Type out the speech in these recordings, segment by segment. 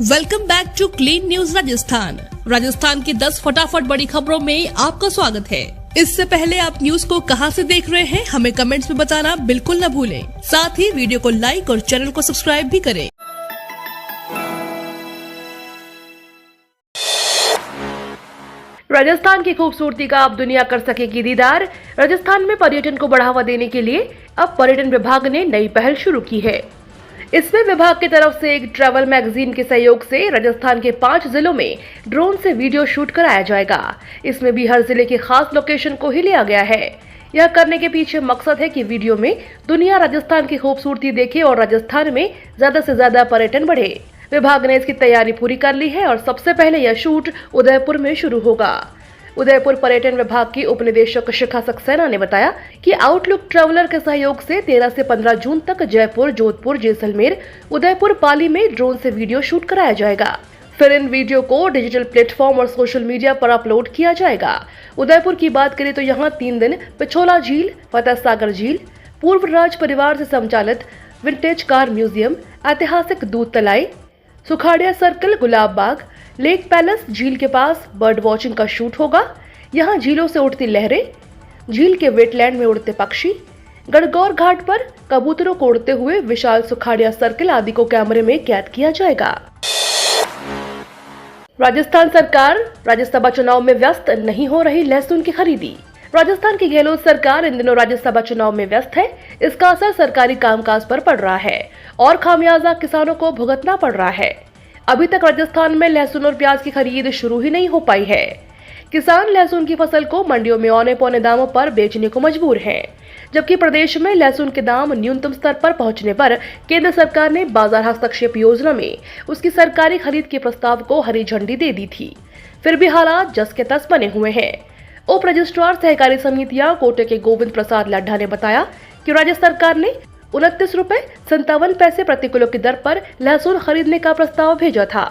Welcome back to clean news Rajasthan की 10 फटाफट बड़ी खबरों में आपका स्वागत है। इससे पहले आप न्यूज को कहां से देख रहे हैं हमें कमेंट्स में बताना बिल्कुल न भूलें। साथ ही वीडियो को लाइक और चैनल को सब्सक्राइब भी करें। राजस्थान की खूबसूरती का अब दुनिया कर सकेगी दीदार। राजस्थान में पर्यटन को बढ़ावा देने के लिए अब पर्यटन विभाग ने नई पहल शुरू की है। इसमें विभाग की तरफ से एक ट्रैवल मैगजीन के सहयोग से राजस्थान के 5 जिलों में ड्रोन से वीडियो शूट कराया जाएगा। इसमें भी हर जिले के खास लोकेशन को ही लिया गया है। यह करने के पीछे मकसद है कि वीडियो में दुनिया राजस्थान की खूबसूरती देखे और राजस्थान में ज्यादा से ज्यादा पर्यटन बढ़े। विभाग ने इसकी तैयारी पूरी कर ली है और सबसे पहले यह शूट उदयपुर में शुरू होगा। उदयपुर पर्यटन विभाग की उप निदेशक शिखा सक्सेना ने बताया कि आउटलुक ट्रैवलर के सहयोग से 13 से 15 जून तक जयपुर, जोधपुर, जैसलमेर, उदयपुर, पाली में ड्रोन से वीडियो शूट कराया जाएगा। फिर इन वीडियो को डिजिटल प्लेटफॉर्म और सोशल मीडिया पर अपलोड किया जाएगा। उदयपुर की बात करें तो यहाँ 3 दिन पिछोला झील, फतेह सागर झील, पूर्व राज परिवार से संचालित विंटेज कार म्यूजियम, ऐतिहासिक दूध तलाई, Sukhadia circle, Gulab Bagh, lake palace, झील के पास बर्ड वॉचिंग का शूट होगा। यहाँ झीलों से उड़ती लहरें, झील के वेटलैंड में उड़ते पक्षी, गणगौर घाट पर कबूतरों को उड़ते हुए विशाल सुखाड़िया सर्कल आदि को कैमरे में कैद किया जाएगा। राजस्थान सरकार राज्यसभा चुनाव में व्यस्त, नहीं हो रही लहसुन की खरीदी। राजस्थान की गहलोत सरकार इन दिनों राज्यसभा चुनाव में व्यस्त है। इसका असर सरकारी कामकाज पर पड़ रहा है और खामियाजा किसानों को भुगतना पड़ रहा है। अभी तक राजस्थान में लहसुन और प्याज की खरीद शुरू ही नहीं हो पाई है। किसान लहसुन की फसल को मंडियों में औने पौने दामों पर बेचने को मजबूर हैं, जबकि प्रदेश में लहसुन के दाम न्यूनतम स्तर पर पहुंचने पर केंद्र सरकार ने बाजार हस्तक्षेप योजना में उसकी सरकारी खरीद के प्रस्ताव को हरी झंडी दे दी थी। फिर भी हालात जस के तस बने हुए हैं। उप रजिस्ट्रार सहकारी समितियां कोटे के गोविंद प्रसाद लड्ढा ने बताया कि राज्य सरकार ने 29 रुपए 57 पैसे प्रति किलो की दर पर लहसुन खरीदने का प्रस्ताव भेजा था।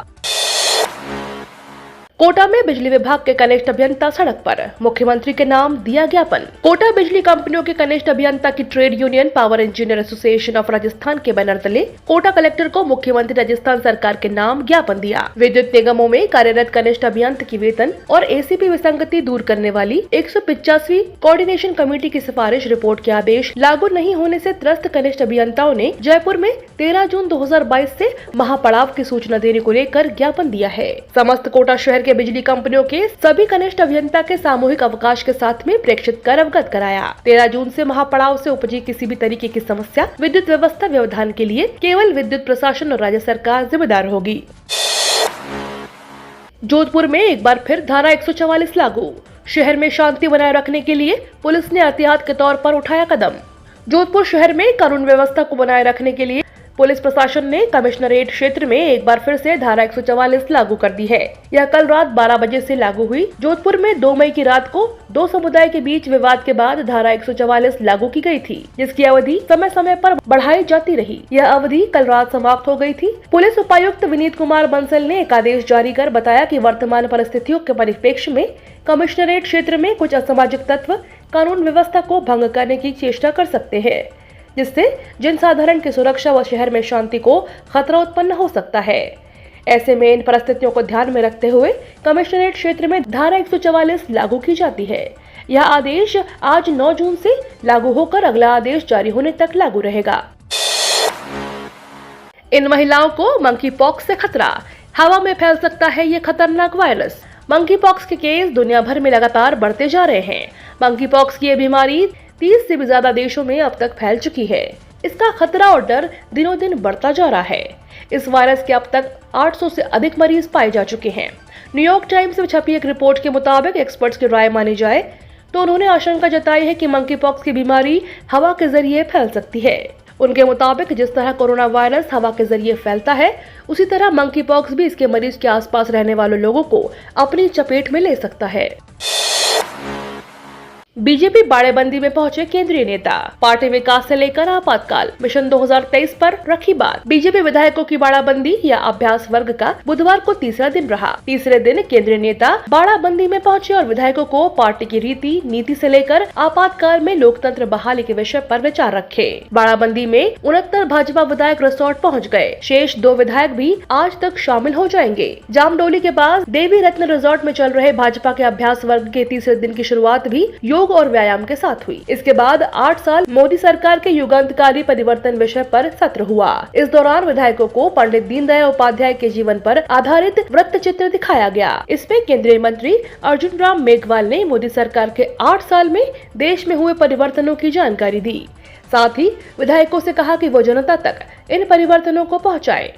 कोटा में बिजली विभाग के कनिष्ठ अभियंता सड़क पर, मुख्यमंत्री के नाम दिया ज्ञापन। कोटा बिजली कंपनियों के कनिष्ठ अभियंता की trade union power engineer association of Rajasthan के बैनर तले कोटा कलेक्टर को मुख्यमंत्री राजस्थान सरकार के नाम ज्ञापन दिया। विद्युत निगमों में कार्यरत कनिष्ठ अभियंता की वेतन और एसीपी विसंगति दूर करने वाली 185वीं कोऑर्डिनेशन कमेटी की सिफारिश रिपोर्ट के आदेश लागू नहीं होने से त्रस्त कनिष्ठ अभियंताओं ने जयपुर में 13 जून 2022 से महापड़ाव की सूचना देने को लेकर ज्ञापन दिया है। समस्त कोटा शहर के बिजली कंपनियों के सभी कनिष्ठ अभियंता के सामूहिक अवकाश के साथ में प्रेक्षित कर अवगत कराया। 13 जून से महापड़ाव से उपजी किसी भी तरीके की समस्या विद्युत व्यवस्था व्यवधान के लिए केवल विद्युत प्रशासन और राज्य सरकार जिम्मेदार होगी। जोधपुर में एक बार फिर धारा 144 लागू। शहर में शांति बनाए रखने के लिए पुलिस ने एहतियात के तौर पर उठाया कदम। जोधपुर शहर में कानून व्यवस्था को बनाए रखने के लिए पुलिस प्रशासन ने कमिश्नरेट क्षेत्र में एक बार फिर से धारा 144 लागू कर दी है। यह कल रात 12 बजे से लागू हुई। जोधपुर में 2 मई की रात को 2 समुदाय के बीच विवाद के बाद धारा 144 लागू की गई थी, जिसकी अवधि समय समय पर बढ़ाई जाती रही। यह अवधि कल रात समाप्त हो गई थी। पुलिस उपायुक्त विनीत कुमार बंसल ने एक आदेश जारी कर बताया कि वर्तमान परिस्थितियों के परिप्रेक्ष्य में कमिश्नरेट क्षेत्र में कुछ असामाजिक तत्व कानून व्यवस्था को भंग करने की चेष्टा कर सकते हैं, जिससे जनसाधारण की सुरक्षा व शहर में शांति को खतरा उत्पन्न हो सकता है। ऐसे में इन परिस्थितियों को ध्यान में रखते हुए कमिश्नरेट क्षेत्र में धारा 144 लागू की जाती है। यह आदेश आज 9 जून से लागू होकर अगला आदेश जारी होने तक लागू रहेगा। इन महिलाओं को मंकी पॉक्स से खतरा, हवा में फैल सकता है ये खतरनाक वायरस। मंकी पॉक्स के केस दुनिया भर में लगातार बढ़ते जा रहे हैं। मंकी पॉक्स की यह बीमारी 30 से भी ज्यादा देशों में अब तक फैल चुकी है। इसका खतरा और डर दिनों दिन बढ़ता जा रहा है। इस वायरस के अब तक 800 से अधिक मरीज पाए जा चुके हैं। न्यूयॉर्क टाइम्स में छपी एक रिपोर्ट के मुताबिक एक्सपर्ट्स की राय मानी जाए तो उन्होंने आशंका जताई है कि मंकी पॉक्स की बीमारी हवा के जरिए फैल सकती है। उनके मुताबिक जिस तरह कोरोना वायरस हवा के जरिए फैलता है, उसी तरह मंकी पॉक्स भी इसके मरीज के आसपास रहने वाले लोगों को अपनी चपेट में ले सकता है। बीजेपी बाड़ेबंदी में पहुंचे केंद्रीय नेता, पार्टी विकास से लेकर आपातकाल मिशन 2023 पर रखी बात। बीजेपी विधायकों की बाड़ाबंदी या अभ्यास वर्ग का बुधवार को तीसरा दिन रहा। तीसरे दिन केंद्रीय नेता बाड़ाबंदी में पहुंचे और विधायकों को पार्टी की रीति नीति से लेकर आपातकाल में लोकतंत्र बहाली के विषय पर विचार रखे। बाड़ाबंदी में 69 भाजपा विधायक रिसोर्ट पहुँच गए। शेष 2 विधायक भी आज तक शामिल हो जाएंगे। जामडोली के पास देवी रत्न रिसोर्ट में चल रहे भाजपा के अभ्यास वर्ग के तीसरे दिन की शुरुआत भी योग और व्यायाम के साथ हुई। इसके बाद 8 साल मोदी सरकार के युगांतकारी परिवर्तन विषय पर सत्र हुआ। इस दौरान विधायकों को पंडित दीनदयाल उपाध्याय के जीवन पर आधारित वृत्त चित्र दिखाया गया। इसमें केंद्रीय मंत्री अर्जुन राम मेघवाल ने मोदी सरकार के 8 साल में देश में हुए परिवर्तनों की जानकारी दी। साथ ही विधायकों से कहा कि वो जनता तक इन परिवर्तनों को पहुंचाएं।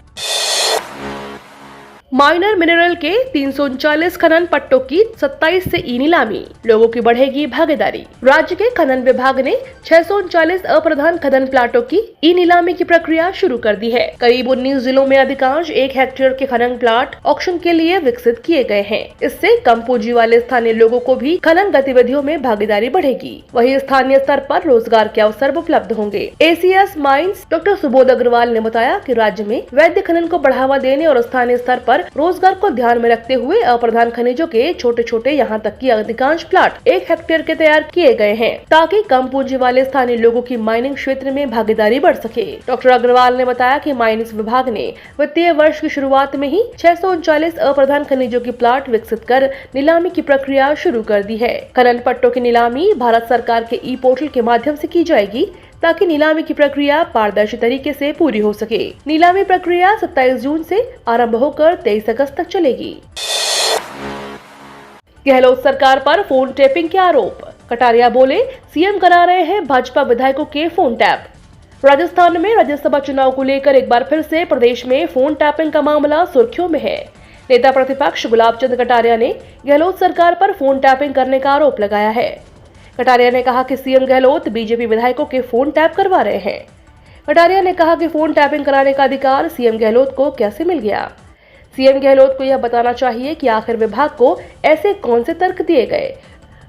माइनर मिनरल के 339 खनन पट्टों की 27 से ई नीलामी, लोगों की बढ़ेगी भागीदारी। राज्य के खनन विभाग ने 639 अप्रधान खनन प्लाटों की ई नीलामी की प्रक्रिया शुरू कर दी है। करीब 19 जिलों में अधिकांश 1 हेक्टेयर के खनन प्लाट ऑक्शन के लिए विकसित किए गए हैं। इससे कम पूंजी वाले स्थानीय लोगों को भी खनन गतिविधियों में भागीदारी बढ़ेगी। वहीं स्थानीय स्तर पर रोजगार के अवसर उपलब्ध होंगे। ACS mines doctor Subodh Agrawal ने बताया कि राज्य में वैध खनन को बढ़ावा देने और स्थानीय स्तर पर रोजगार को ध्यान में रखते हुए अप्रधान खनिजों के छोटे छोटे यहाँ तक कि अधिकांश प्लाट 1 हेक्टेयर के तैयार किए गए हैं, ताकि कम पूंजी वाले स्थानीय लोगों की माइनिंग क्षेत्र में भागीदारी बढ़ सके। डॉक्टर अग्रवाल ने बताया कि माइनिंग विभाग ने वित्तीय वर्ष की शुरुआत में ही 639 अप्रधान खनिजों की प्लाट विकसित कर नीलामी की प्रक्रिया शुरू कर दी है। खनन पट्टों की नीलामी भारत सरकार के ई पोर्टल के माध्यम से की जाएगी, ताकि नीलामी की प्रक्रिया पारदर्शी तरीके से पूरी हो सके। नीलामी प्रक्रिया 27 जून से आरंभ होकर 23 अगस्त तक चलेगी। गहलोत सरकार पर फोन टैपिंग के आरोप, कटारिया बोले सीएम करा रहे हैं भाजपा विधायकों के फोन टैप। राजस्थान में राज्यसभा चुनाव को लेकर एक बार फिर से प्रदेश में फोन टैपिंग का मामला सुर्खियों में है। नेता प्रतिपक्ष गुलाब चंद कटारिया ने गहलोत सरकार पर फोन टैपिंग करने का आरोप लगाया है। कटारिया ने कहा कि सीएम गहलोत बीजेपी विधायकों के फोन टैप करवा रहे हैं। कटारिया ने कहा कि फोन टैपिंग कराने का अधिकार सीएम गहलोत को कैसे मिल गया। सीएम गहलोत को यह बताना चाहिए कि आखिर विभाग को ऐसे कौन से तर्क दिए गए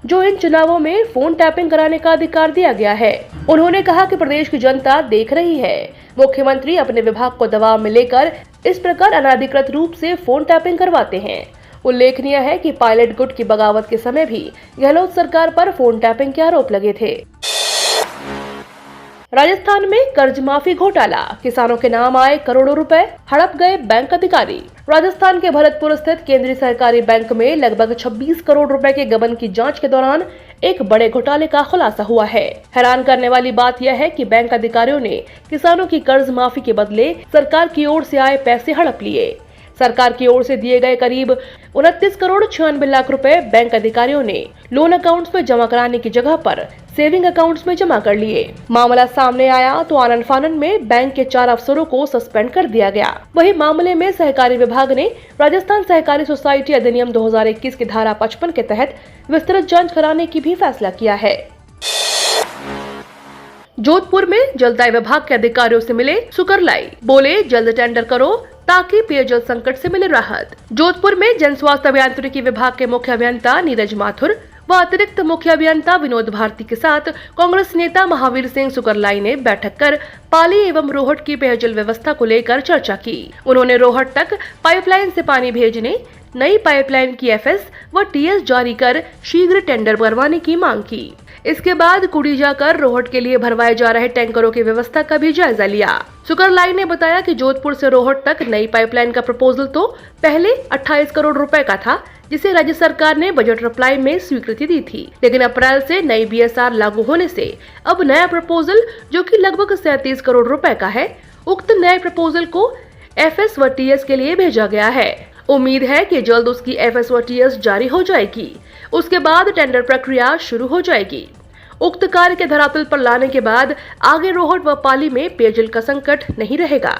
जो इन चुनावों में फोन टैपिंग कराने का अधिकार दिया गया है। उन्होंने कहा कि प्रदेश की जनता देख रही है, मुख्यमंत्री अपने विभाग को दबाव में लेकर इस प्रकार अनाधिकृत रूप से फोन टैपिंग करवाते हैं। उल्लेखनीय है कि पायलट गुट की बगावत के समय भी गहलोत सरकार पर फोन टैपिंग के आरोप लगे थे। राजस्थान में कर्ज माफी घोटाला, किसानों के नाम आए करोड़ों रुपए, हड़प गए बैंक अधिकारी। राजस्थान के भरतपुर स्थित केंद्रीय सहकारी बैंक में लगभग 26 करोड़ रुपए के गबन की जांच के दौरान एक बड़े घोटाले का खुलासा हुआ है। हैरान करने वाली बात यह है कि बैंक अधिकारियों ने किसानों की कर्ज माफी के बदले सरकार की ओर से आए पैसे हड़प लिए। सरकार की ओर से दिए गए करीब 29 करोड़ 96 लाख रुपए बैंक अधिकारियों ने लोन अकाउंट्स में जमा कराने की जगह पर सेविंग अकाउंट्स में जमा कर लिए। मामला सामने आया तो आनन फानन में बैंक के 4 अफसरों को सस्पेंड कर दिया गया। वही मामले में सहकारी विभाग ने राजस्थान सहकारी सोसाइटी अधिनियम 2021 की धारा 55 के तहत विस्तृत जाँच कराने की भी फैसला किया है। जोधपुर में जलदाय विभाग के अधिकारियों से मिले सुकरलाई, बोले जल्द टेंडर करो ताकि पेयजल संकट से मिले राहत। जोधपुर में जन स्वास्थ्य अभियांत्रिकी विभाग के मुख्य अभियंता नीरज माथुर व अतिरिक्त मुख्य अभियंता विनोद भारती के साथ कांग्रेस नेता महावीर सिंह सुकरलाई ने बैठक कर पाली एवं रोहट की पेयजल व्यवस्था को लेकर चर्चा की। उन्होंने रोहट तक पाइपलाइन से पानी भेजने, नई पाइपलाइन की FS व TS जारी कर शीघ्र टेंडर करवाने की मांग की। इसके बाद कुड़ी जाकर रोहट के लिए भरवाए जा रहे टैंकरों की व्यवस्था का भी जायजा लिया। सुकरलाई ने बताया कि जोधपुर से रोहट तक नई पाइपलाइन का प्रपोजल तो पहले 28 करोड़ रुपए का था, जिसे राज्य सरकार ने बजट रिप्लाई में स्वीकृति दी थी, लेकिन अप्रैल से नई BSR लागू होने से अब नया प्रपोजल जो कि लगभग 37 करोड़ रुपए का है, उक्त नए प्रपोजल को FS व TS के लिए भेजा गया है। उम्मीद है कि जल्द उसकी FS व TS जारी हो जाएगी। उसके बाद टेंडर प्रक्रिया शुरू हो जाएगी। उक्त कार्य के धरातल पर लाने के बाद आगे रोहट व पाली में पेयजल का संकट नहीं रहेगा।